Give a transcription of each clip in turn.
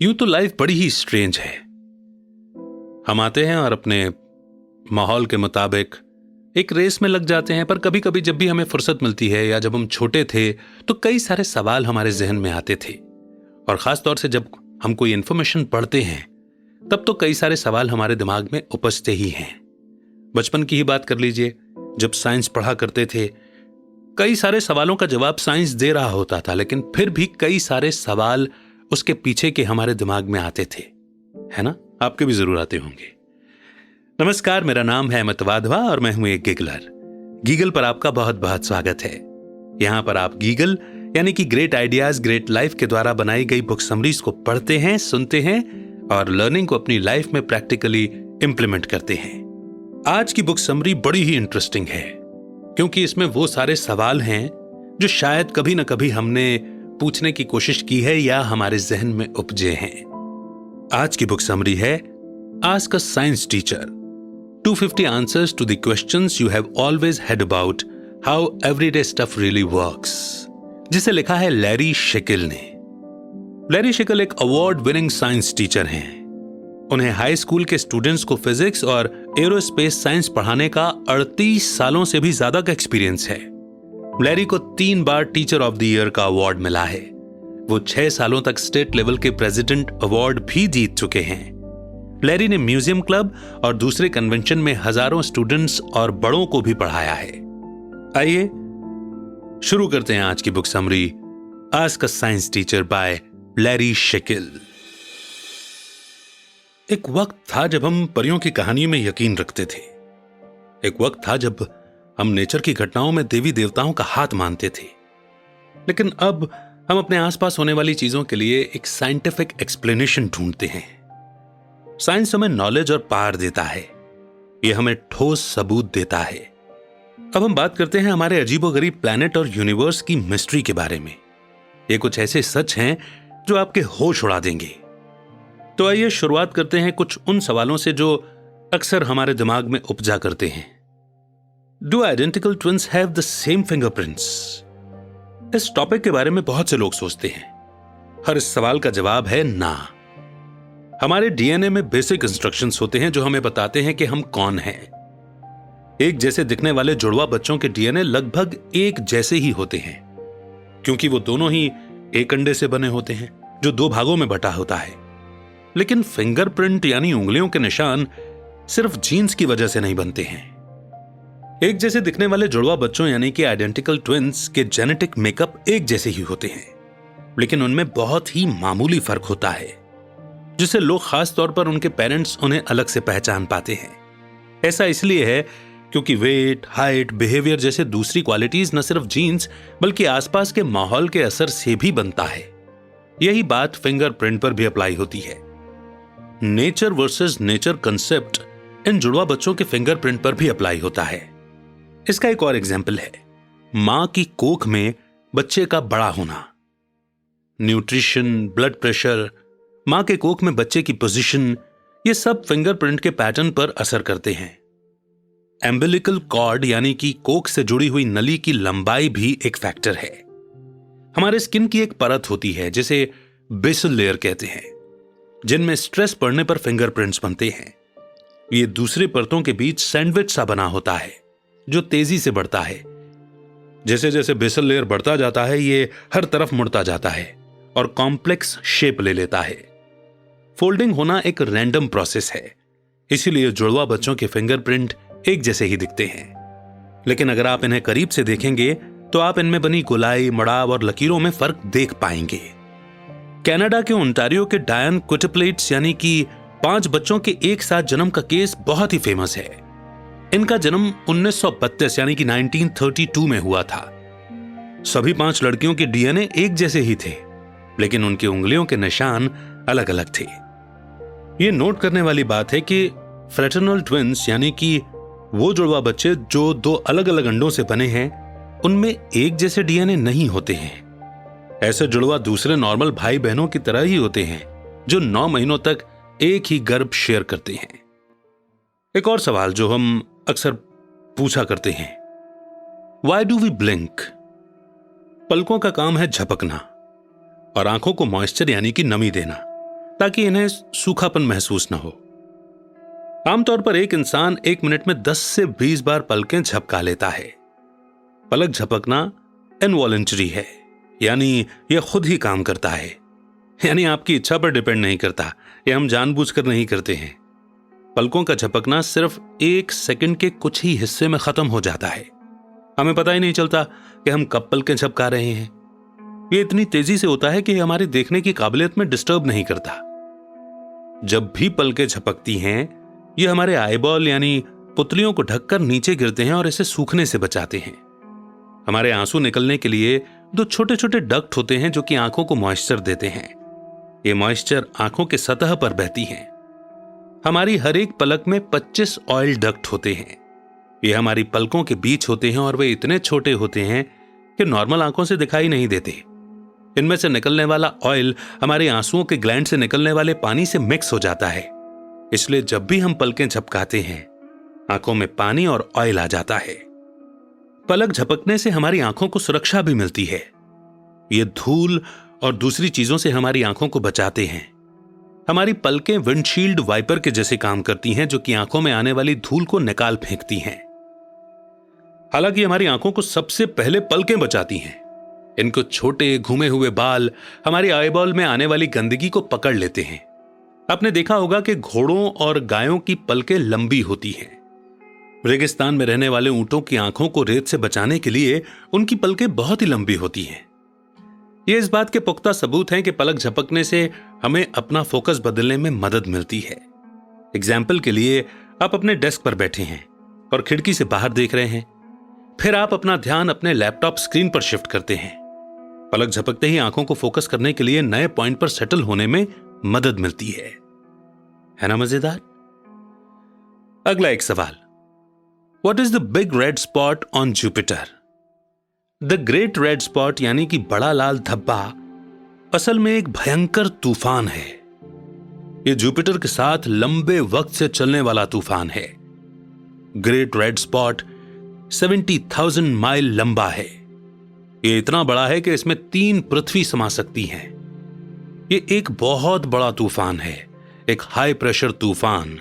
यूं तो लाइफ बड़ी ही स्ट्रेंज है। हम आते हैं और अपने माहौल के मुताबिक एक रेस में लग जाते हैं, पर कभी कभी जब भी हमें फुर्सत मिलती है या जब हम छोटे थे तो कई सारे सवाल हमारे जहन में आते थे। और खास तौर से जब हम कोई इंफॉर्मेशन पढ़ते हैं तब तो कई सारे सवाल हमारे दिमाग में उपजते ही हैं। बचपन की ही बात कर लीजिए, जब साइंस पढ़ा करते थे कई सारे सवालों का जवाब साइंस दे रहा होता था, लेकिन फिर भी कई सारे सवाल उसके पीछे के हमारे दिमाग में आते थे, है ना? आपके भी जरूर आते होंगे। नमस्कार, मेरा नाम है अमित वाधवा और मैं हूं एक गीगलर। गीगल पर आपका बहुत बहुत स्वागत है। यहां पर आप गीगल यानी कि ग्रेट आइडियाज ग्रेट लाइफ के द्वारा बनाई गई बुक समरीज को पढ़ते हैं, सुनते हैं और लर्निंग को अपनी लाइफ में प्रैक्टिकली इंप्लीमेंट करते हैं। आज की बुक समरी बड़ी ही इंटरेस्टिंग है क्योंकि इसमें वो सारे सवाल हैं जो शायद कभी ना कभी हमने पूछने की कोशिश की है या हमारे जहन में उपजे हैं। आज की बुक समरी है ask a science teacher, 250 answers to the questions you have always had about how everyday stuff really works, जिसे लिखा है लैरी शिकल ने। लैरी शिकल एक अवार्ड विनिंग साइंस टीचर हैं। उन्हें हाई स्कूल के स्टूडेंट्स को फिजिक्स और एरोस्पेस साइंस पढ़ाने का 38 सालों से भी ज्यादा का एक्सपीरियंस है। लैरी को 3 बार टीचर ऑफ द ईयर का अवार्ड मिला है। वो 6 सालों तक स्टेट लेवल के प्रेसिडेंट अवार्ड भी जीत चुके हैं। लैरी ने म्यूजियम क्लब और दूसरे कन्वेंशन में हजारों स्टूडेंट्स और बड़ों को भी पढ़ाया है। आइए शुरू करते हैं आज की book summary ask a science teacher by Larry Scheckel. एक वक्त था जब हम परियों की कहानियों में यकीन रखते थे। एक वक्त था जब हम नेचर की घटनाओं में देवी देवताओं का हाथ मानते थे। लेकिन अब हम अपने आसपास होने वाली चीजों के लिए एक साइंटिफिक एक्सप्लेनेशन ढूंढते हैं। साइंस हमें नॉलेज और पावर देता है, यह हमें ठोस सबूत देता है। अब हम बात करते हैं हमारे अजीबोगरीब प्लैनेट और यूनिवर्स की मिस्ट्री के बारे में। ये कुछ ऐसे सच हैं जो आपके होश उड़ा देंगे। तो आइए शुरुआत करते हैं कुछ उन सवालों से जो अक्सर हमारे दिमाग में उपजा करते हैं। Do identical twins have the same fingerprints? इस टॉपिक के बारे में बहुत से लोग सोचते हैं। हर इस सवाल का जवाब है ना। हमारे डीएनए में बेसिक इंस्ट्रक्शंस होते हैं जो हमें बताते हैं कि हम कौन हैं। एक जैसे दिखने वाले जुड़वा बच्चों के डीएनए लगभग एक जैसे ही होते हैं क्योंकि वो दोनों ही एक अंडे से बने होते हैं जो 2 भागों में बटा होता है। लेकिन फिंगरप्रिंट यानी उंगलियों के निशान सिर्फ जीन्स की वजह से नहीं बनते हैं। एक जैसे दिखने वाले जुड़वा बच्चों यानी कि आइडेंटिकल ट्विन्स के जेनेटिक मेकअप एक जैसे ही होते हैं, लेकिन उनमें बहुत ही मामूली फर्क होता है जिससे लोग खास तौर पर उनके पेरेंट्स उन्हें अलग से पहचान पाते हैं। ऐसा इसलिए है क्योंकि वेट, हाइट, बिहेवियर जैसे दूसरी क्वालिटीज न सिर्फ जीन्स बल्कि आसपास के माहौल के असर से भी बनता है। यही बात फिंगरप्रिंट पर भी अप्लाई होती है। Nature versus nature concept in जुड़वा बच्चों के फिंगरप्रिंट पर भी अप्लाई होता है। इसका एक और एग्जाम्पल है मां की कोख में बच्चे का बड़ा होना। न्यूट्रिशन, ब्लड प्रेशर, मां के कोख में बच्चे की पोजीशन, ये सब फिंगरप्रिंट के पैटर्न पर असर करते हैं। एम्बिलिकल कॉर्ड यानी कि कोख से जुड़ी हुई नली की लंबाई भी एक फैक्टर है। हमारे स्किन की एक परत होती है जिसे बेसल लेयर कहते हैं, जिनमें स्ट्रेस पड़ने पर फिंगरप्रिंट्स बनते हैं। ये दूसरे परतों के बीच सैंडविच सा बना होता है जो तेजी से बढ़ता है। जैसे जैसे बेसल लेयर बढ़ता जाता है ये हर तरफ मुड़ता जाता है और कॉम्प्लेक्स शेप ले लेता है। फोल्डिंग होना एक रैंडम प्रोसेस है, इसीलिए जुड़वा बच्चों के फिंगरप्रिंट एक जैसे ही दिखते हैं। लेकिन अगर आप इन्हें करीब से देखेंगे तो आप इनमें बनी गोलाई, मड़ाव और लकीरों में फर्क देख पाएंगे। कनाडा के ओंटारियो के डायन क्विटप्लेट्स यानी कि 5 बच्चों के एक साथ जन्म का केस बहुत ही फेमस है। इनका जन्म 1932 यानी कि 1932 में हुआ था। सभी 5 लड़कियों के डीएनए एक जैसे ही थे, लेकिन उनकी उंगलियों के निशान अलग अलग थे। यह नोट करने वाली बात है कि फ्रेटर्नल ट्विन्स यानी कि वो जुड़वा बच्चे जो 2 अलग अलग अंडों से बने हैं, उनमें एक जैसे डीएनए नहीं होते हैं। ऐसे जुड़वा दूसरे नॉर्मल भाई बहनों की तरह ही होते हैं जो 9 महीनों तक एक ही गर्भ शेयर करते हैं। एक और सवाल जो हम अक्सर पूछा करते हैं, वाई डू वी ब्लिंक? पलकों का काम है झपकना और आंखों को मॉइस्चर यानी कि नमी देना, ताकि इन्हें सूखापन महसूस न हो। आमतौर पर एक इंसान 1 मिनट में 10 से 20 बार पलकें झपका लेता है। पलक झपकना इनवॉलंटरी है, यानी यह खुद ही काम करता है, यानी आपकी इच्छा पर डिपेंड नहीं करता, यह हम जानबूझकर नहीं करते हैं। पलकों का झपकना सिर्फ 1 सेकंड के कुछ ही हिस्से में खत्म हो जाता है। हमें पता ही नहीं चलता कि हम कब पलकें झपका रहे हैं। यह इतनी तेजी से होता है कि हमारी देखने की काबिलियत में डिस्टर्ब नहीं करता। जब भी पलकें झपकती हैं, यह हमारे आईबॉल यानी पुतलियों को ढककर नीचे गिरते हैं और इसे सूखने से बचाते हैं। हमारे आंसू निकलने के लिए 2 छोटे छोटे डक्ट होते हैं जो कि आंखों को मॉइस्चर देते हैं। ये मॉइस्चर आंखों के सतह पर बहती हैं। हमारी हर एक पलक में 25 ऑयल डक्ट होते हैं। ये हमारी पलकों के बीच होते हैं और वे इतने छोटे होते हैं कि नॉर्मल आंखों से दिखाई नहीं देते। इनमें से निकलने वाला ऑयल हमारे आंसुओं के ग्लैंड से निकलने वाले पानी से मिक्स हो जाता है। इसलिए जब भी हम पलकें झपकाते हैं, आंखों में पानी और ऑयल आ जाता है। पलक झपकने से हमारी आंखों को सुरक्षा भी मिलती है। ये धूल और दूसरी चीजों से हमारी आंखों को बचाते हैं। हमारी पलकें विंडशील्ड वाइपर के जैसे काम करती हैं, जो कि आंखों में आने वाली धूल को निकाल फेंकती हैं। हालांकि हमारी आंखों को सबसे पहले पलकें बचाती हैं। इनको छोटे घूमे हुए बाल हमारी आईबॉल में आने वाली गंदगी को पकड़ लेते हैं। आपने देखा होगा कि घोड़ों और गायों की पलकें लंबी होती हैं। रेगिस्तान में रहने वाले ऊंटों की आंखों को रेत से बचाने के लिए उनकी पलकें बहुत ही लंबी होती हैं। ये इस बात के पुख्ता सबूत हैं कि पलक झपकने से हमें अपना फोकस बदलने में मदद मिलती है। एग्जाम्पल के लिए, आप अपने डेस्क पर बैठे हैं और खिड़की से बाहर देख रहे हैं। फिर आप अपना ध्यान अपने लैपटॉप स्क्रीन पर शिफ्ट करते हैं। पलक झपकते ही आंखों को फोकस करने के लिए नए पॉइंट पर सेटल होने में मदद मिलती है ना मजेदार? अगला एक सवाल, What is the big red spot on Jupiter? The great red spot यानी कि बड़ा लाल धब्बा असल में एक भयंकर तूफान है। यह जुपिटर के साथ लंबे वक्त से चलने वाला तूफान है। ग्रेट रेड स्पॉट 70,000 माइल लंबा है। यह इतना बड़ा है कि इसमें 3 पृथ्वी समा सकती हैं। यह एक बहुत बड़ा तूफान है, एक हाई प्रेशर तूफान,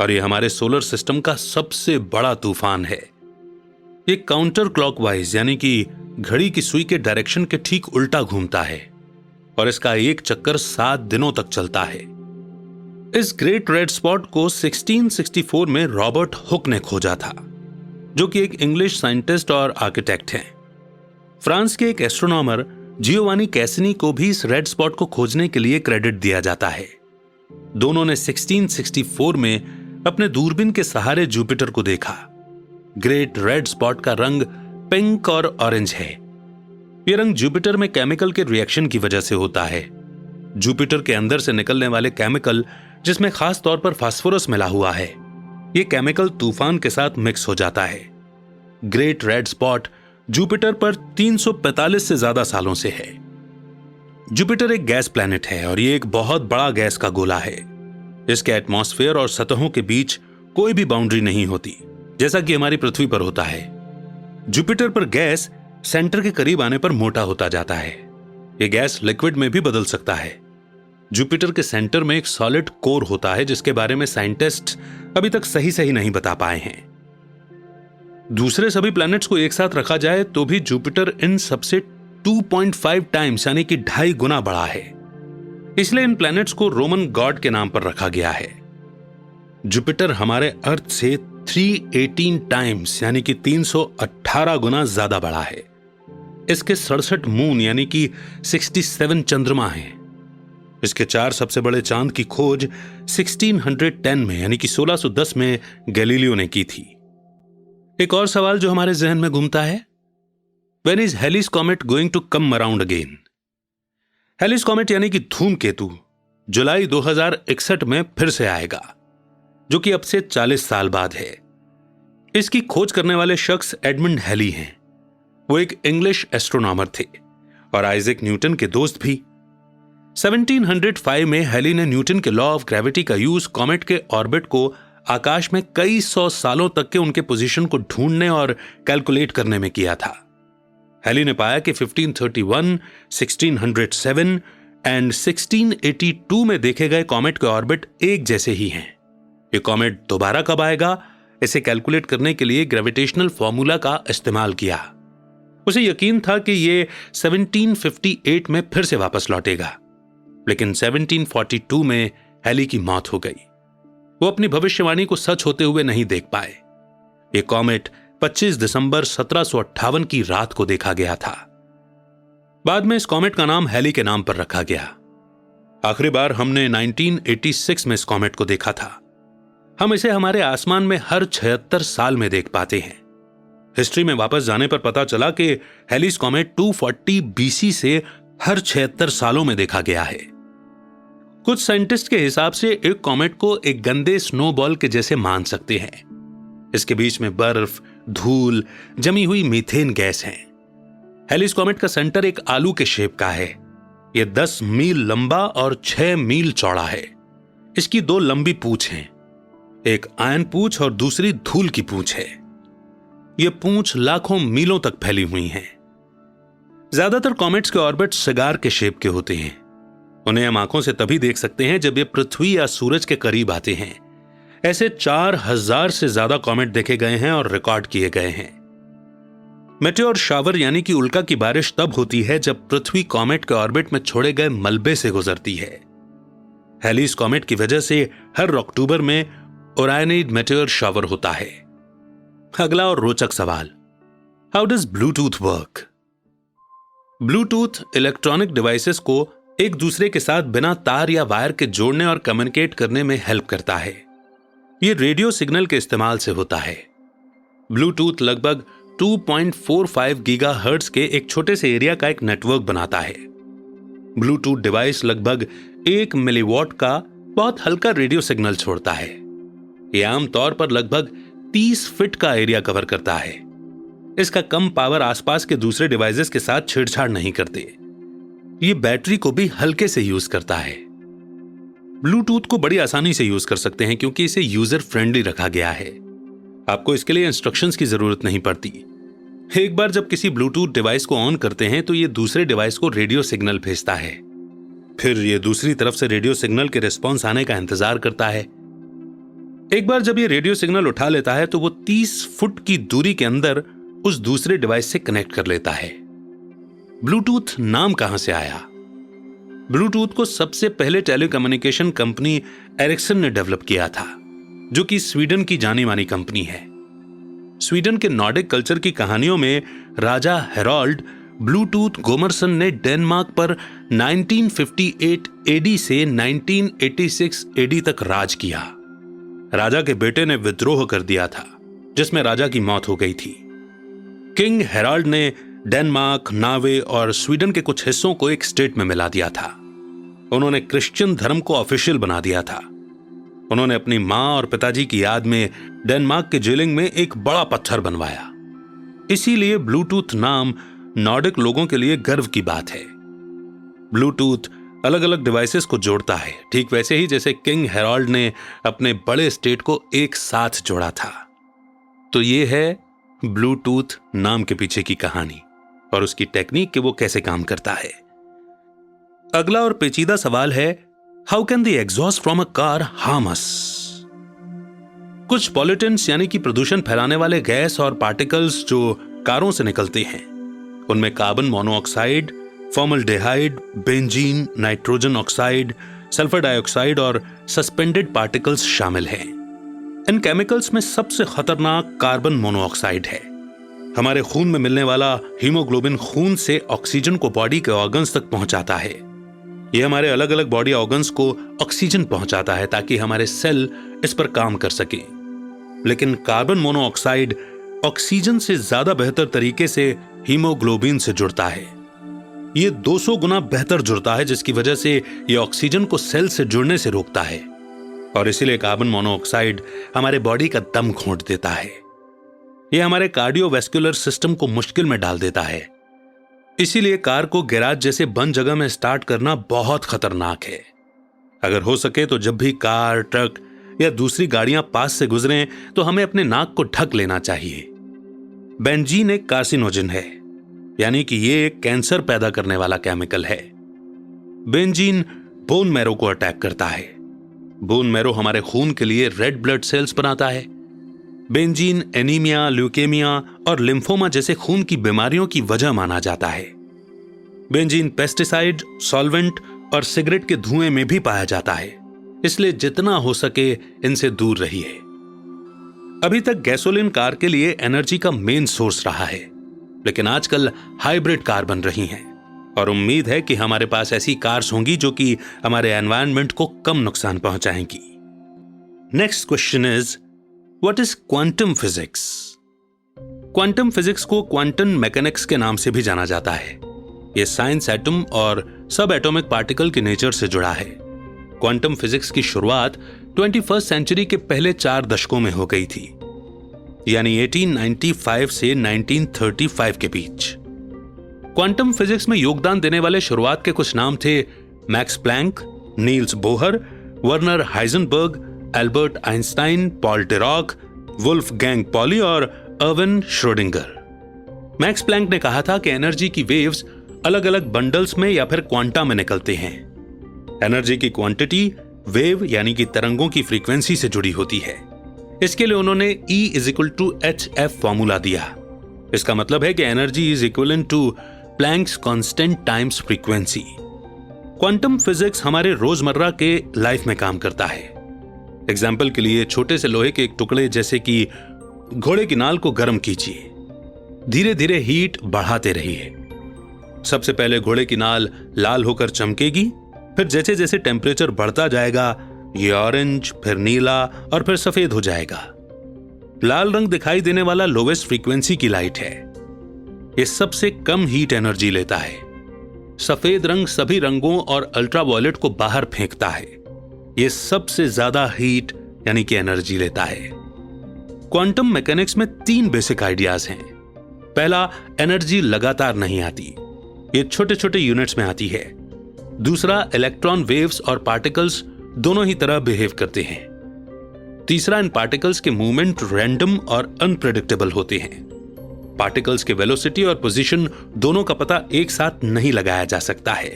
और यह हमारे सोलर सिस्टम का सबसे बड़ा तूफान है। ये काउंटर क्लॉकवाइज यानी कि घड़ी की सुई के डायरेक्शन के ठीक उल्टा घूमता है और इसका एक चक्कर 7 दिनों तक चलता है। इस ग्रेट रेड स्पॉट को 1664 में रॉबर्ट हुक ने खोजा था, जो कि एक इंग्लिश साइंटिस्ट और आर्किटेक्ट हैं। फ्रांस के एक एस्ट्रोनॉमर जियोवानी कैसिनी को भी इस रेड स्पॉट को खोजने के लिए क्रेडिट दिया जाता है। दोनों ने 1664 में अपने दूरबीन के सहारे जुपिटर को देखा। ग्रेट रेड स्पॉट का रंग पिंक और ऑरेंज है। यह रंग जुपिटर में केमिकल के रिएक्शन की वजह से होता है। जुपिटर के अंदर से निकलने वाले केमिकल, जिसमें खास तौर पर फास्फोरस मिला हुआ है, यह केमिकल तूफान के साथ मिक्स हो जाता है। ग्रेट रेड स्पॉट जुपिटर पर 345 से ज्यादा सालों से है। जुपिटर एक गैस प्लैनेट है और यह एक बहुत बड़ा गैस का गोला है। इसके एटमॉस्फेयर और सतहों के बीच कोई भी बाउंड्री नहीं होती, जैसा कि हमारी पृथ्वी पर होता है। जुपिटर पर गैस सेंटर के करीब आने पर मोटा होता जाता है। यह गैस लिक्विड में भी बदल सकता है। जुपिटर के सेंटर में एक सॉलिड कोर होता है, जिसके बारे में साइंटिस्ट अभी तक सही नहीं बता पाए हैं। दूसरे सभी प्लैनेट्स को एक साथ रखा जाए तो भी जुपिटर इन सबसे 2.5 टाइम्स यानी कि 2.5 गुना बड़ा है। इसलिए इन प्लैनेट्स को रोमन गॉड के नाम पर रखा गया है। जुपिटर हमारे अर्थ से 318 टाइम्स यानी कि 318 गुना ज्यादा बड़ा है। इसके 67 मून यानी कि 67 चंद्रमा हैं। इसके 4 सबसे बड़े चांद की खोज 1610 में यानी कि 1610 में गैलीलियो ने की थी। एक और सवाल जो हमारे जहन में घूमता है, When is Halley's Comet going to come around again? Halley's Comet यानी कि धूमकेतु जुलाई 2061 में फिर से आएगा, जो कि अब से 40 साल बाद है। इसकी खोज करने वाले शख्स एडमंड हैली हैं। वो एक इंग्लिश एस्ट्रोनॉमर थे और आइजैक न्यूटन के दोस्त भी। 1705 में हैली ने न्यूटन के लॉ ऑफ ग्रेविटी का यूज कॉमेट के ऑर्बिट को आकाश में कई 100 सालों तक के उनके पोजीशन को ढूंढने और कैलकुलेट करने में किया था। हैली ने पाया कि 1531, 1607 एंड 1682 में देखे गए कॉमेट के ऑर्बिट एक जैसे ही हैं। ये कॉमेट दोबारा कब आएगा, इसे कैलकुलेट करने के लिए ग्रेविटेशनल फॉर्मूला का इस्तेमाल किया। उसे यकीन था कि ये 1758 में फिर से वापस लौटेगा, लेकिन 1742 में हैली की मौत हो गई। वो अपनी भविष्यवाणी को सच होते हुए नहीं देख पाए। ये कॉमेट 25 दिसंबर 1758 की रात को देखा गया था। बाद में इस कॉमेट का नाम हैली के नाम पर रखा गया। आखिरी बार हमने 1986 में इस कॉमेट को देखा था। हम इसे हमारे आसमान में हर 76 साल में देख पाते हैं। हिस्ट्री में वापस जाने पर पता चला कि हैलीज कॉमेट 240 बीसी से हर 76 सालों में देखा गया है। कुछ साइंटिस्ट के हिसाब से एक कॉमेट को एक गंदे स्नोबॉल के जैसे मान सकते हैं। इसके बीच में बर्फ, धूल, जमी हुई मीथेन गैस है। हैलीज कॉमेट का सेंटर एक आलू के शेप का है। यह 10 मील लंबा और 6 मील चौड़ा है। इसकी 2 लंबी पूंछ हैं, एक आयन पूंछ और दूसरी धूल की पूंछ है। यह पूंछ लाखों मीलों तक फैली हुई है। ज्यादातर कॉमेट्स के ऑर्बिट सिगार के शेप के होते हैं। उन्हें हम आंखों से तभी देख सकते हैं जब ये पृथ्वी या सूरज के करीब आते हैं। ऐसे 4000 से ज्यादा कॉमेट देखे गए हैं और रिकॉर्ड किए गए हैं। मेटेओर शावर यानी कि उल्का की बारिश तब होती है जब पृथ्वी कॉमेट के ऑर्बिट में छोड़े गए मलबे से गुजरती है। हैलीज कॉमेट की वजह से हर अक्टूबर में ओरायनिड मेटेओर शावर होता है। अगला और रोचक सवाल, how does Bluetooth work? Bluetooth electronic devices को एक दूसरे के साथ बिना तार या वायर के जोड़ने और कम्युनिकेट करने में हेल्प करता है। यह रेडियो सिग्नल के इस्तेमाल से होता है। ब्लूटूथ लगभग 2.45 गीगाहर्ट्ज के एक छोटे से एरिया का एक नेटवर्क बनाता है। ब्लूटूथ डिवाइस लगभग 1 मिलीवॉट का बहुत हल्का रेडियो सिग्नल छोड़ता है। यह आमतौर पर लगभग 30 फीट का एरिया कवर करता है। इसका कम पावर आसपास के दूसरे डिवाइसेस के साथ छेड़छाड़ नहीं करते। यह बैटरी को भी हल्के से यूज करता है। ब्लूटूथ को बड़ी आसानी से यूज कर सकते हैं क्योंकि इसे यूजर फ्रेंडली रखा गया है। आपको इसके लिए इंस्ट्रक्शंस की जरूरत नहीं पड़ती। एक बार जब किसी ब्लूटूथ डिवाइस को ऑन करते हैं तो यह दूसरे डिवाइस को रेडियो सिग्नल भेजता है। फिर यह दूसरी तरफ से रेडियो सिग्नल के रिस्पॉन्स आने का इंतजार करता है। एक बार जब यह रेडियो सिग्नल उठा लेता है तो वो 30 फुट की दूरी के अंदर उस दूसरे डिवाइस से कनेक्ट कर लेता है। ब्लूटूथ नाम कहां से आया? ब्लूटूथ को सबसे पहले टेलीकम्युनिकेशन कंपनी एरिक्सन ने डेवलप किया था, जो कि स्वीडन की जानी मानी कंपनी है। स्वीडन के नॉर्डिक कल्चर की कहानियों में राजा हेरोल्ड ब्लूटूथ गोमरसन ने डेनमार्क पर 1958 एडी से 1986 एडी तक राज किया। राजा के बेटे ने विद्रोह कर दिया था, जिसमें राजा की मौत हो गई थी। किंग हेराल्ड ने डेनमार्क, नॉर्वे और स्वीडन के कुछ हिस्सों को एक स्टेट में मिला दिया था। उन्होंने क्रिश्चियन धर्म को ऑफिशियल बना दिया था। उन्होंने अपनी मां और पिताजी की याद में डेनमार्क के जेलिंग में एक बड़ा पत्थर बनवाया। इसीलिए ब्लूटूथ नाम नॉर्डिक लोगों के लिए गर्व की बात है। ब्लूटूथ अलग अलग डिवाइसेस को जोड़ता है, ठीक वैसे ही जैसे किंग हेराल्ड ने अपने बड़े स्टेट को एक साथ जोड़ा था। तो ये है ब्लूटूथ नाम के पीछे की कहानी और उसकी टेक्निक कि वो कैसे काम करता है। अगला और पेचीदा सवाल है, how can the exhaust from a car harm us? कुछ पॉल्यूटेंट्स यानी कि प्रदूषण फैलाने वाले गैस और पार्टिकल्स जो कारों से निकलते हैं, उनमें carbon monoxide, formaldehyde, benzene, nitrogen oxide, sulphur dioxide और सस्पेंडेड पार्टिकल्स शामिल हैं। इन केमिकल्स में सबसे खतरनाक कार्बन मोनोऑक्साइड है। हमारे खून में मिलने वाला हीमोग्लोबिन खून से ऑक्सीजन को बॉडी के ऑर्गन्स तक पहुंचाता है। यह हमारे अलग अलग बॉडी ऑर्गन्स को ऑक्सीजन पहुंचाता है ताकि हमारे सेल इस पर काम कर सके। लेकिन कार्बन मोनोऑक्साइड ऑक्सीजन से ज्यादा बेहतर तरीके से हीमोग्लोबिन से जुड़ता है। यह 200 गुना बेहतर जुड़ता है, जिसकी वजह से यह ऑक्सीजन को सेल से जुड़ने से रोकता है और इसीलिए कार्बन मोनोऑक्साइड हमारे बॉडी का दम घोंट देता है। यह हमारे कार्डियोवैस्कुलर सिस्टम को मुश्किल में डाल देता है। इसीलिए कार को गैराज जैसे बंद जगह में स्टार्ट करना बहुत खतरनाक है। अगर हो सके तो जब भी कार, ट्रक या दूसरी गाड़ियां पास से गुजरें तो हमें अपने नाक को ढक लेना चाहिए। बेंजीन एक कार्सिनोजन है, यानी कि यह एक कैंसर पैदा करने वाला केमिकल है। बेंजीन बोन मैरो को अटैक करता है। बोन मैरो हमारे खून के लिए रेड ब्लड सेल्स बनाता है। बेंजीन एनीमिया, ल्यूकेमिया और लिम्फोमा जैसे खून की बीमारियों की वजह माना जाता है। बेंजीन पेस्टिसाइड, सॉल्वेंट और सिगरेट के धुएं में भी पाया जाता है, इसलिए जितना हो सके इनसे दूर रहिए। अभी तक गैसोलीन कार के लिए एनर्जी का मेन सोर्स रहा है, लेकिन आजकल हाइब्रिड कार बन रही हैं और उम्मीद है कि हमारे पास ऐसी कार्स होंगी जो कि हमारे एनवायरनमेंट को कम नुकसान पहुंचाएंगी। Next question is, what is quantum physics? Quantum physics को क्वांटम मैकेनिक्स के नाम से भी जाना जाता है। यह साइंस एटम और सब एटॉमिक पार्टिकल के नेचर से जुड़ा है। क्वांटम फिजिक्स की शुरुआत 21वीं सेंचुरी के पहले 4 दशकों में हो गई थी, यानी 1895 से 1935 के बीच। क्वांटम फिजिक्स में योगदान देने वाले शुरुआत के कुछ नाम थे Max Planck, Niels Bohr, Werner Heisenberg, Albert Einstein, Paul Dirac, Wolfgang Pauli और अर्विन श्रोडिंगर। मैक्स प्लैंक ने कहा था कि एनर्जी की वेव्स अलग अलग बंडल्स में या फिर क्वांटा में निकलते हैं। एनर्जी की क्वांटिटी वेव यानी कि तरंगों की फ्रीक्वेंसी से जुड़ी होती है। इसके लिए उन्होंने E = hf फॉर्मूला दिया। इसका मतलब है कि energy is equivalent to Planck's constant times frequency. Quantum physics हमारे रोजमर्रा के लाइफ में काम करता है। एग्जाम्पल के लिए छोटे से लोहे के एक टुकड़े जैसे कि घोड़े की नाल को गर्म कीजिए, धीरे धीरे हीट बढ़ाते रहिए। सबसे पहले घोड़े की नाल लाल होकर चमकेगी, फिर जैसे जैसे टेम्परेचर बढ़ता जाएगा ये ऑरेंज, फिर नीला और फिर सफेद हो जाएगा। लाल रंग दिखाई देने वाला लोवेस्ट फ्रीक्वेंसी की लाइट है। ये सबसे कम हीट एनर्जी लेता है। सफेद रंग सभी रंगों और अल्ट्रावायलेट को बाहर फेंकता है। ये सबसे ज्यादा हीट यानी कि एनर्जी लेता है। क्वांटम मैकेनिक्स में 3 बेसिक आइडियाज हैं। पहला, एनर्जी लगातार नहीं आती, ये छोटे छोटे यूनिट्स में आती है। दूसरा, इलेक्ट्रॉन वेव्स और पार्टिकल्स दोनों ही तरह बिहेव करते हैं। तीसरा, इन पार्टिकल्स के मूवमेंट रैंडम और अनप्रेडिक्टेबल होते हैं। पार्टिकल्स के वेलोसिटी और पोजीशन दोनों का पता एक साथ नहीं लगाया जा सकता है।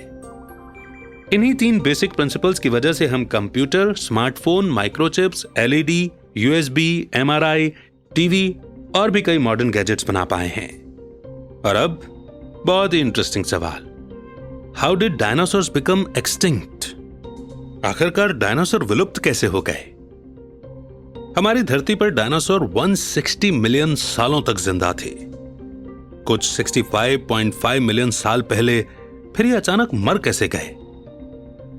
इन्हीं 3 बेसिक प्रिंसिपल्स की वजह से हम computer, smartphone, microchips, LED, USB, MRI, TV और भी कई मॉडर्न गैजेट्स बना पाए हैं। और अब बहुत ही इंटरेस्टिंग सवाल, how did dinosaurs become extinct? आखिरकार डायनासोर विलुप्त कैसे हो गए? हमारी धरती पर डायनासोर 160 मिलियन सालों तक जिंदा थे। कुछ 65.5 मिलियन साल पहले फिर ये अचानक मर कैसे गए?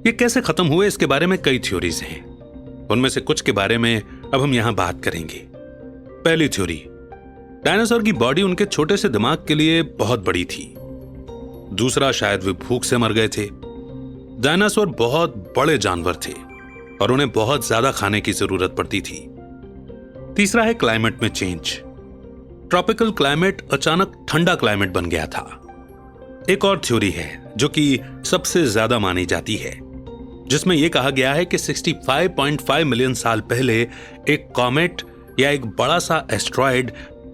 ये कैसे खत्म हुए, इसके बारे में कई थ्योरीज हैं। उनमें से कुछ के बारे में अब हम यहां बात करेंगे। पहली थ्योरी, डायनासोर की बॉडी उनके छोटे से दिमाग के लिए बहुत बड़ी थी। दूसरा, शायद वे भूख से मर गए थे। डायनासोर बहुत बड़े जानवर थे और उन्हें बहुत ज्यादा खाने की जरूरत पड़ती थी। तीसरा है क्लाइमेट में चेंज। ट्रॉपिकल क्लाइमेट अचानक ठंडा क्लाइमेट बन गया था। एक और थ्योरी है जो कि सबसे ज्यादा मानी जाती है, जिसमें यह कहा गया है कि 65.5 मिलियन साल पहले एक कॉमेट या एक बड़ा सा एस्ट्रॉयड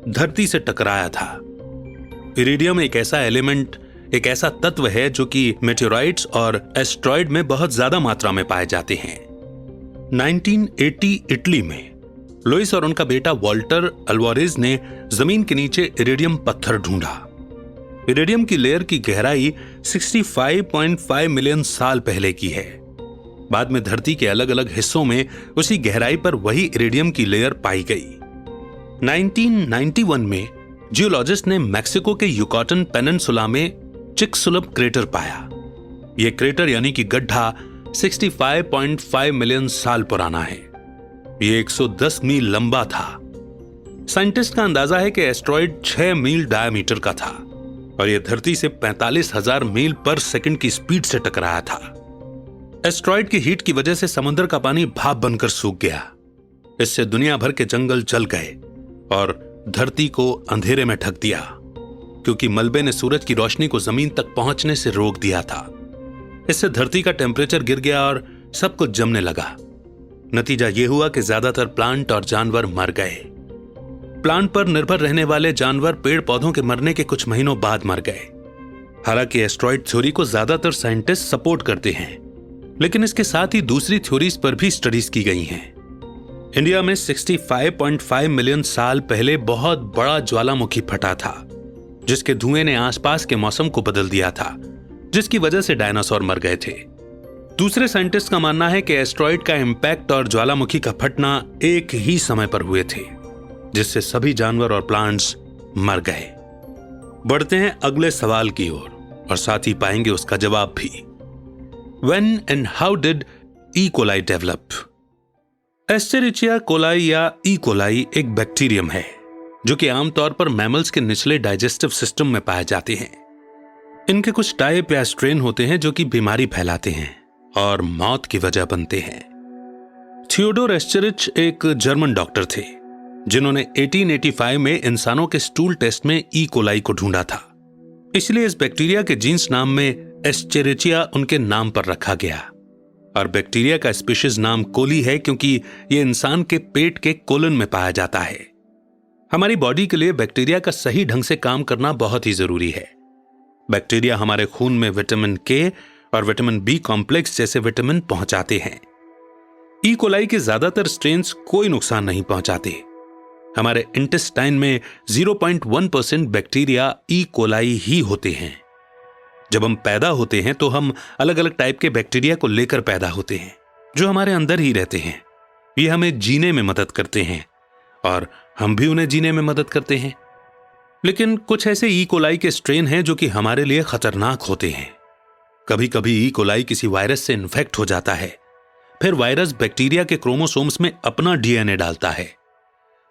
धरती से टकराया था। इरिडियम एक ऐसा एलिमेंट, एक ऐसा तत्व है जो कि मेटेओराइट्स और एस्ट्रॉयड में बहुत ज्यादा मात्रा में पाए जाते हैं। 1980 इटली में लुइस और उनका बेटा वॉल्टर अल्वारेज ने जमीन के नीचे इरिडियम पत्थर ढूंढा। इरिडियम की लेयर की गहराई 65.5 मिलियन साल पहले की है। बाद में धरती के अलग अलग हिस्सों में उसी गहराई पर वही इरिडियम की लेयर पाई गई। 1991 में जियोलॉजिस्ट ने मैक्सिको के युकाटन पेनिनसुला में चिकसुलप क्रेटर पाया। यह क्रेटर यानी कि गड्ढा 65.5 मिलियन साल पुराना है। यह 110 मील लंबा था। साइंटिस्ट का अंदाजा है कि एस्ट्रॉयड 6 मील डायमीटर का था और यह धरती से 45,000 मील पर सेकंड की स्पीड से टकराया था। एस्ट्रॉयड की हीट की वजह से समुद्र का पानी भाप बनकर सूख गया। इससे दुनिया भर के जंगल जल गए और धरती को अंधेरे में ढक दिया, क्योंकि मलबे ने सूरज की रोशनी को जमीन तक पहुंचने से रोक दिया था। इससे धरती का टेम्परेचर गिर गया और सब कुछ जमने लगा। नतीजा यह हुआ कि ज्यादातर प्लांट और जानवर मर गए। प्लांट पर निर्भर रहने वाले जानवर पेड़ पौधों के मरने के कुछ महीनों बाद मर गए। हालांकि एस्ट्रॉइड थ्योरी को ज्यादातर साइंटिस्ट सपोर्ट करते हैं, लेकिन इसके साथ ही दूसरी थ्योरीज पर भी स्टडीज की गई हैं। इंडिया में 65.5 मिलियन साल पहले बहुत बड़ा ज्वालामुखी फटा था, जिसके धुएं ने आसपास के मौसम को बदल दिया था, जिसकी वजह से डायनासोर मर गए थे। दूसरे साइंटिस्ट का मानना है कि एस्ट्रॉइड का इंपैक्ट और ज्वालामुखी का फटना एक ही समय पर हुए थे, जिससे सभी जानवर और प्लांट्स मर गए। बढ़ते हैं अगले सवाल की ओर और साथ ही पाएंगे उसका जवाब भी। When and how did E. coli develop? Escherichia coli या ई कोलाई एक बैक्टीरियम है जो कि आमतौर पर मैमल्स के निचले डाइजेस्टिव सिस्टम में पाए जाते हैं। इनके कुछ टाइप या स्ट्रेन होते हैं जो कि बीमारी फैलाते हैं और मौत की वजह बनते हैं। थियोडोर एस्चेरिच एक जर्मन डॉक्टर थे जिन्होंने 1885 में इंसानों के स्टूल टेस्ट में ई कोलाई को ढूंढा था। इसलिए इस बैक्टीरिया के जीन्स नाम में एस्चेरिचिया उनके नाम पर रखा गया और बैक्टीरिया का स्पीशीज नाम कोली है क्योंकि यह इंसान के पेट के कोलन में पाया जाता है। हमारी बॉडी के लिए बैक्टीरिया का सही ढंग से काम करना बहुत ही जरूरी है। बैक्टीरिया हमारे खून में विटामिन के और विटामिन बी कॉम्प्लेक्स जैसे विटामिन पहुंचाते हैं। ई कोलाई के ज्यादातर स्ट्रेन्स कोई नुकसान नहीं पहुंचाते। हमारे इंटेस्टाइन में 0.1% बैक्टीरिया ई कोलाई ही होते हैं। जब हम पैदा होते हैं तो हम अलग अलग टाइप के बैक्टीरिया को लेकर पैदा होते हैं जो हमारे अंदर ही रहते हैं। ये हमें जीने में मदद करते हैं और हम भी उन्हें जीने में मदद करते हैं। लेकिन कुछ ऐसे ई कोलाई के स्ट्रेन हैं जो कि हमारे लिए खतरनाक होते हैं। कभी कभी ई कोलाई किसी वायरस से इन्फेक्ट हो जाता है, फिर वायरस बैक्टीरिया के क्रोमोसोम्स में अपना डीएनए डालता है।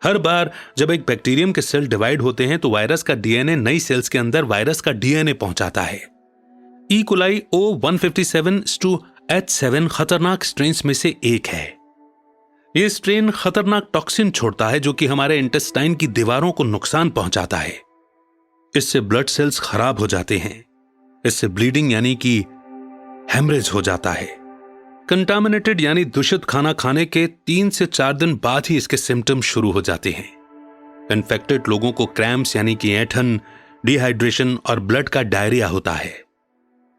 हर बार जब एक बैक्टीरियम के सेल डिवाइड होते हैं तो वायरस का डीएनए नई सेल्स के अंदर वायरस का डीएनए पहुंचाता है। ई कोलाई O157H7 खतरनाक स्ट्रेन्स में से एक है। यह स्ट्रेन खतरनाक टॉक्सिन छोड़ता है जो कि हमारे इंटेस्टाइन की दीवारों को नुकसान पहुंचाता है। इससे ब्लड सेल्स खराब हो जाते हैं। इससे ब्लीडिंग यानी कि हेमरेज हो जाता है। कंटामिनेटेड यानी दूषित खाना खाने के 3 से 4 दिन बाद ही इसके सिम्टम्स शुरू हो जाते हैं। इन्फेक्टेड लोगों को क्रैम्प्स यानी कि ऐंठन, डिहाइड्रेशन और ब्लड का डायरिया होता है।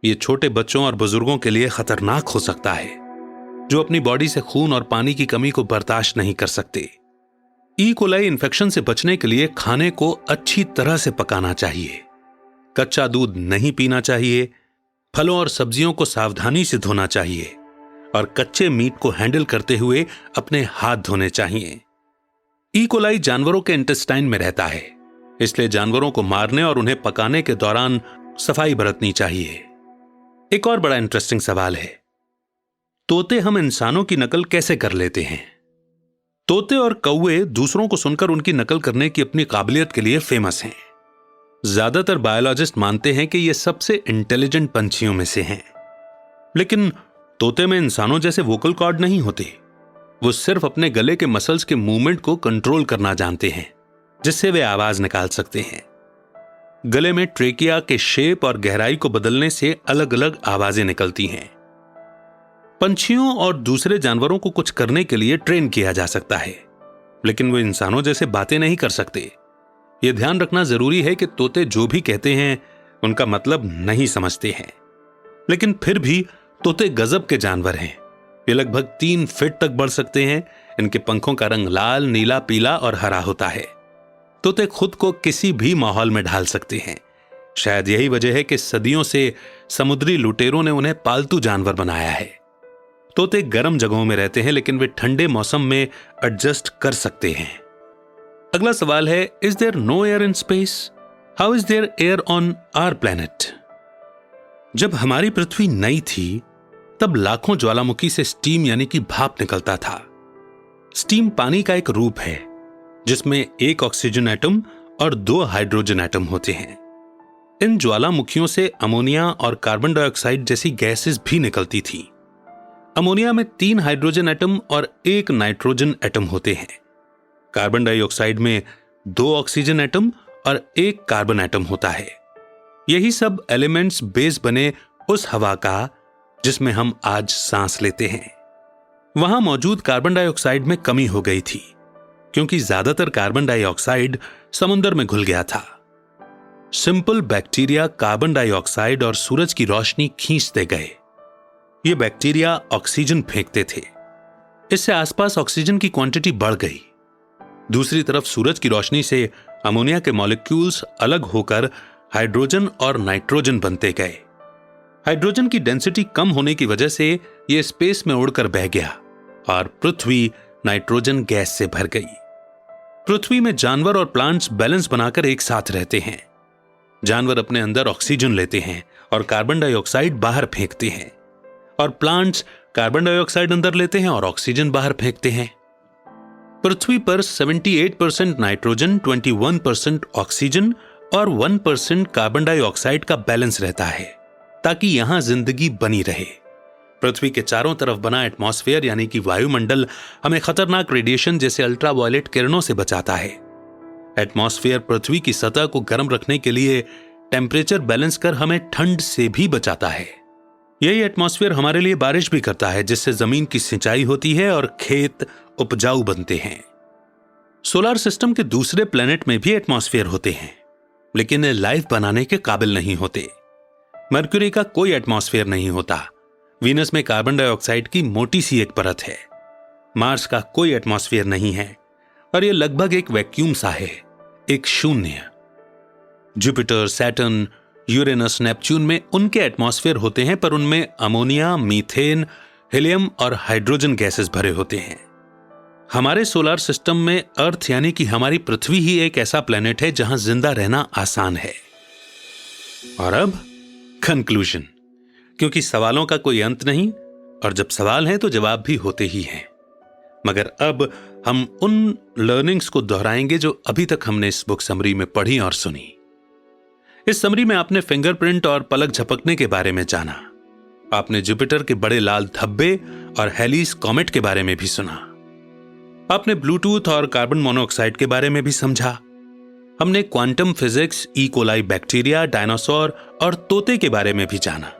ये छोटे बच्चों और बुजुर्गों के लिए खतरनाक हो सकता है जो अपनी बॉडी से खून और पानी की कमी को बर्दाश्त नहीं कर सकते। ई कोलाई इन्फेक्शन से बचने के लिए खाने को अच्छी तरह से पकाना चाहिए। कच्चा दूध नहीं पीना चाहिए। फलों और सब्जियों को सावधानी से धोना चाहिए और कच्चे मीट को हैंडल करते हुए अपने हाथ धोने चाहिए। ई कोलाई जानवरों के इंटेस्टाइन में रहता है, इसलिए जानवरों को मारने और उन्हें पकाने के दौरान सफाई बरतनी चाहिए। एक और बड़ा इंटरेस्टिंग सवाल है, तोते हम इंसानों की नकल कैसे कर लेते हैं? तोते और कौवे दूसरों को सुनकर उनकी नकल करने की अपनी काबिलियत के लिए फेमस हैं। ज्यादातर बायोलॉजिस्ट मानते हैं कि ये सबसे इंटेलिजेंट पंछियों में से हैं। लेकिन तोते में इंसानों जैसे वोकल कॉर्ड नहीं होते। वो सिर्फ अपने गले के मसल्स के मूवमेंट को कंट्रोल करना जानते हैं, जिससे वे आवाज निकाल सकते हैं। गले में ट्रेकिया के शेप और गहराई को बदलने से अलग अलग आवाजें निकलती हैं। पंछियों और दूसरे जानवरों को कुछ करने के लिए ट्रेन किया जा सकता है, लेकिन वो इंसानों जैसे बातें नहीं कर सकते। यह ध्यान रखना जरूरी है कि तोते जो भी कहते हैं उनका मतलब नहीं समझते हैं। लेकिन फिर भी तोते गजब के जानवर हैं। ये लगभग 3 फीट तक बढ़ सकते हैं। इनके पंखों का रंग लाल, नीला, पीला और हरा होता है। तोते खुद को किसी भी माहौल में ढाल सकते हैं। शायद यही वजह है कि सदियों से समुद्री लुटेरों ने उन्हें पालतू जानवर बनाया है। तोते गर्म जगहों में रहते हैं, लेकिन वे ठंडे मौसम में एडजस्ट कर सकते हैं। अगला सवाल है, is there no air in space? How is there air on our planet? जब हमारी पृथ्वी नई थी तब लाखों ज्वालामुखी से स्टीम यानी कि भाप निकलता था। स्टीम पानी का एक रूप है जिसमें 1 ऑक्सीजन एटम और 2 हाइड्रोजन एटम होते हैं। इन ज्वालामुखियों से अमोनिया और कार्बन डाइऑक्साइड जैसी गैसेस भी निकलती थी। अमोनिया में 3 हाइड्रोजन एटम और 1 नाइट्रोजन एटम होते हैं। कार्बन डाइऑक्साइड में 2 ऑक्सीजन एटम और 1 कार्बन एटम होता है। यही सब एलिमेंट्स बेस बने उस हवा का जिसमें हम आज सांस लेते हैं। वहां मौजूद कार्बन डाइऑक्साइड में कमी हो गई थी क्योंकि ज्यादातर कार्बन डाइऑक्साइड समुद्र में घुल गया था। सिंपल बैक्टीरिया कार्बन डाइऑक्साइड और सूरज की रोशनी खींचते गए। ये बैक्टीरिया ऑक्सीजन फेंकते थे, इससे आसपास ऑक्सीजन की क्वांटिटी बढ़ गई। दूसरी तरफ सूरज की रोशनी से अमोनिया के मॉलिक्यूल्स अलग होकर हाइड्रोजन और नाइट्रोजन बनते गए। हाइड्रोजन की डेंसिटी कम होने की वजह से यह स्पेस में उड़कर बह गया और पृथ्वी नाइट्रोजन गैस से भर गई। पृथ्वी में जानवर और प्लांट्स बैलेंस बनाकर एक साथ रहते हैं। जानवर अपने अंदर ऑक्सीजन लेते हैं और कार्बन डाइऑक्साइड बाहर फेंकते हैं, और प्लांट्स कार्बन डाइऑक्साइड अंदर लेते हैं और ऑक्सीजन बाहर फेंकते हैं। पृथ्वी पर 78% नाइट्रोजन, 21% ऑक्सीजन और 1% कार्बन डाइऑक्साइड का बैलेंस रहता है, ताकि यहां जिंदगी बनी रहे। पृथ्वी के चारों तरफ बना एटमॉस्फेयर यानी कि वायुमंडल हमें खतरनाक रेडिएशन जैसे अल्ट्रावायलेट किरणों से बचाता है। एटमॉस्फेयर पृथ्वी की सतह को गर्म रखने के लिए टेम्परेचर बैलेंस कर हमें ठंड से भी बचाता है। यही एटमॉस्फेयर हमारे लिए बारिश भी करता है, जिससे जमीन की सिंचाई होती है और खेत उपजाऊ बनते हैं। सोलर सिस्टम के दूसरे प्लेनेट में भी एटमॉस्फेयर होते हैं, लेकिन लाइफ बनाने के काबिल नहीं होते। मरक्यूरी का कोई एटमॉस्फेयर नहीं होता। वीनस में कार्बन डाइऑक्साइड की मोटी सी एक परत है। मार्स का कोई एटमॉस्फेयर नहीं है और यह लगभग एक वैक्यूम सा है, एक शून्य। जुपिटर, सैटर्न, यूरेनस, नेपच्यून में उनके एटमॉस्फेयर होते हैं, पर उनमें अमोनिया, मीथेन, हीलियम और हाइड्रोजन गैसेस भरे होते हैं। हमारे सोलर सिस्टम में अर्थ यानी कि हमारी पृथ्वी ही एक ऐसा प्लेनेट है जहां जिंदा रहना आसान है। और अब कंक्लूजन, क्योंकि सवालों का कोई अंत नहीं, और जब सवाल है तो जवाब भी होते ही हैं। मगर अब हम उन लर्निंग्स को दोहराएंगे जो अभी तक हमने इस बुक समरी में पढ़ी और सुनी। इस समरी में आपने फिंगरप्रिंट और पलक झपकने के बारे में जाना। आपने जुपिटर के बड़े लाल धब्बे और हेलीज कॉमेट के बारे में भी सुना। आपने ब्लूटूथ और कार्बन मोनोऑक्साइड के बारे में भी समझा। हमने quantum physics, E coli bacteria, dinosaur और तोते के बारे में भी जाना।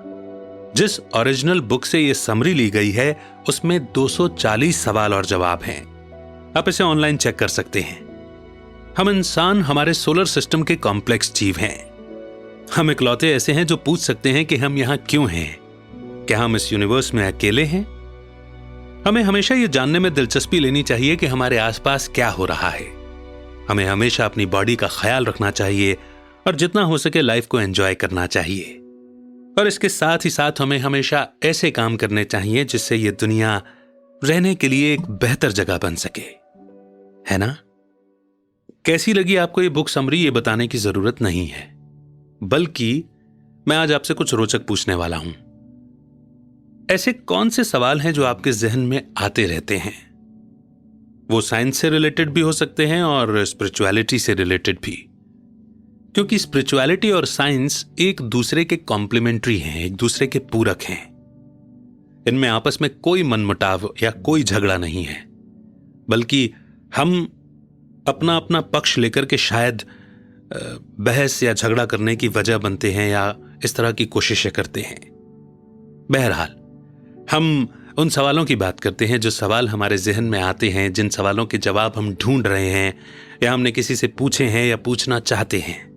जिस ओरिजिनल बुक से यह समरी ली गई है उसमें 240 सवाल और जवाब हैं। आप इसे ऑनलाइन चेक कर सकते हैं। हम इंसान हमारे सोलर सिस्टम के कॉम्प्लेक्स जीव हैं। हम इकलौते ऐसे हैं जो पूछ सकते हैं कि हम यहां क्यों हैं। क्या हम इस यूनिवर्स में अकेले हैं? हमें हमेशा यह जानने में दिलचस्पी लेनी चाहिए कि हमारे आसपास क्या हो रहा है। हमें हमेशा अपनी बॉडी का ख्याल रखना चाहिए और जितना हो सके लाइफ को एंजॉय करना चाहिए। और इसके साथ ही साथ हमें हमेशा ऐसे काम करने चाहिए जिससे यह दुनिया रहने के लिए एक बेहतर जगह बन सके, है ना? कैसी लगी आपको ये बुक समरी, ये बताने की जरूरत नहीं है, बल्कि मैं आज आपसे कुछ रोचक पूछने वाला हूं। ऐसे कौन से सवाल हैं जो आपके जहन में आते रहते हैं? वो साइंस से रिलेटेड भी हो सकते हैं और स्पिरिचुअलिटी से रिलेटेड भी, क्योंकि स्पिरिचुअलिटी और साइंस एक दूसरे के कॉम्प्लीमेंट्री हैं, एक दूसरे के पूरक हैं। इनमें आपस में कोई मनमुटाव या कोई झगड़ा नहीं है, बल्कि हम अपना अपना पक्ष लेकर के शायद बहस या झगड़ा करने की वजह बनते हैं या इस तरह की कोशिशें करते हैं। बहरहाल हम उन सवालों की बात करते हैं जो सवाल हमारे जहन में आते हैं, जिन सवालों के जवाब हम ढूंढ रहे हैं या हमने किसी से पूछे हैं या पूछना चाहते हैं।